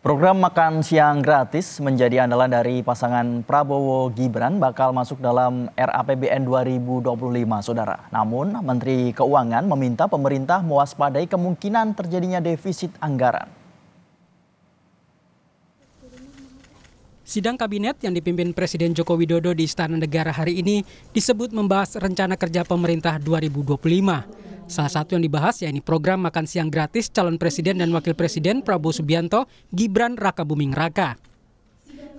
Program makan siang gratis menjadi andalan dari pasangan Prabowo Gibran bakal masuk dalam RAPBN 2025, Saudara. Namun, Menteri Keuangan meminta pemerintah mewaspadai kemungkinan terjadinya defisit anggaran. Sidang kabinet yang dipimpin Presiden Joko Widodo di Istana Negara hari ini disebut membahas rencana kerja pemerintah 2025. Salah satu yang dibahas yakni program makan siang gratis calon presiden dan wakil presiden Prabowo Subianto, Gibran Rakabuming Raka.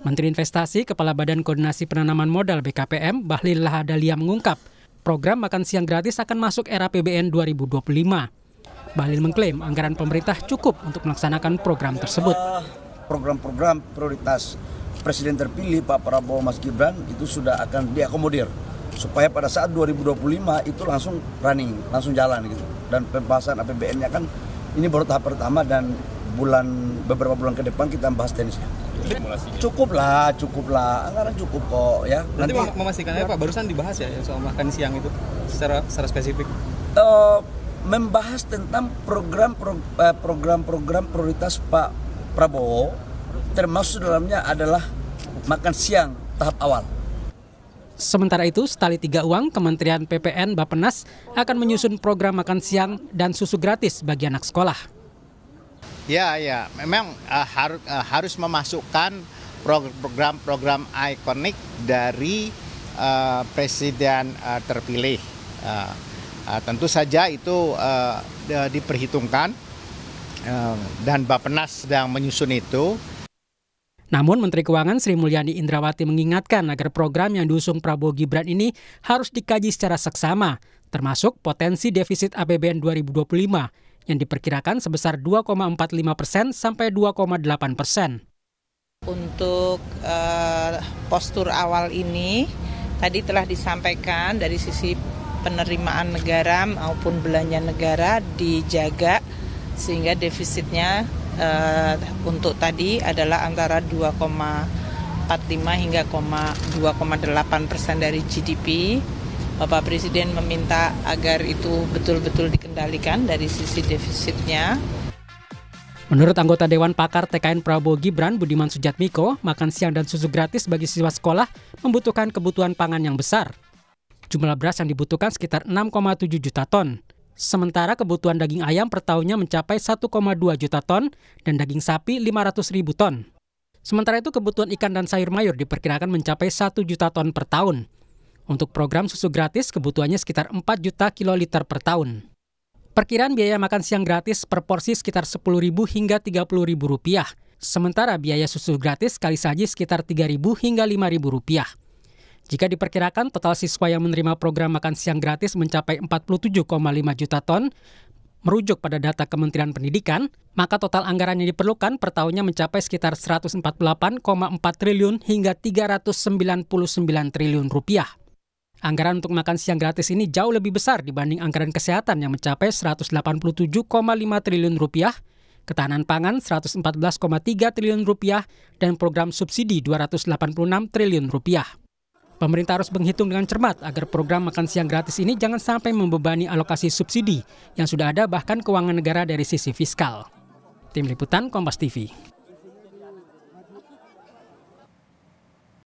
Menteri Investasi, Kepala Badan Koordinasi Penanaman Modal BKPM, Bahlil Lahadalia mengungkap, program makan siang gratis akan masuk RAPBN 2025. Bahlil mengklaim anggaran pemerintah cukup untuk melaksanakan program tersebut. Program-program prioritas Presiden terpilih Pak Prabowo Mas Gibran itu sudah akan diakomodir supaya pada saat 2025 itu langsung running, langsung jalan gitu. Dan pembahasan APBN-nya kan ini baru tahap pertama dan beberapa bulan ke depan kita bahas teknisnya. Cukup lah, anggaran cukup kok ya. Nanti memastikannya Pak, barusan dibahas ya soal makan siang itu secara spesifik. Membahas tentang program-program prioritas Pak Prabowo, termasuk dalamnya adalah makan siang tahap awal. Sementara itu, Setali Tiga Uang, Kementerian PPN Bappenas akan menyusun program makan siang dan susu gratis bagi anak sekolah. Ya, memang harus memasukkan program-program ikonik dari presiden terpilih. Tentu saja itu diperhitungkan dan Bappenas sedang menyusun itu. Namun Menteri Keuangan Sri Mulyani Indrawati mengingatkan agar program yang diusung Prabowo Gibran ini harus dikaji secara seksama, termasuk potensi defisit APBN 2025 yang diperkirakan sebesar 2,45% sampai 2,8%. Untuk postur awal ini tadi telah disampaikan dari sisi penerimaan negara maupun belanja negara dijaga sehingga defisitnya untuk tadi adalah antara 2,45 hingga 2,8% dari GDP. Bapak Presiden meminta agar itu betul-betul dikendalikan dari sisi defisitnya. Menurut anggota Dewan Pakar TKN Prabowo Gibran, Budiman Sujatmiko, makan siang dan susu gratis bagi siswa sekolah membutuhkan kebutuhan pangan yang besar. Jumlah beras yang dibutuhkan sekitar 6,7 juta ton. Sementara kebutuhan daging ayam per tahunnya mencapai 1,2 juta ton dan daging sapi 500 ribu ton. Sementara itu kebutuhan ikan dan sayur mayur diperkirakan mencapai 1 juta ton per tahun. Untuk program susu gratis kebutuhannya sekitar 4 juta kiloliter per tahun. Perkiraan biaya makan siang gratis per porsi sekitar Rp10.000 hingga Rp30.000. Sementara biaya susu gratis sekali saji sekitar Rp3.000 hingga Rp5.000. Jika diperkirakan total siswa yang menerima program makan siang gratis mencapai 47,5 juta ton, merujuk pada data Kementerian Pendidikan, maka total anggaran yang diperlukan per tahunnya mencapai sekitar 148,4 triliun hingga 399 triliun rupiah. Anggaran untuk makan siang gratis ini jauh lebih besar dibanding anggaran kesehatan yang mencapai 187,5 triliun rupiah, ketahanan pangan 114,3 triliun rupiah, dan program subsidi 286 triliun rupiah. Pemerintah harus menghitung dengan cermat agar program makan siang gratis ini jangan sampai membebani alokasi subsidi yang sudah ada bahkan keuangan negara dari sisi fiskal. Tim Liputan Kompas TV.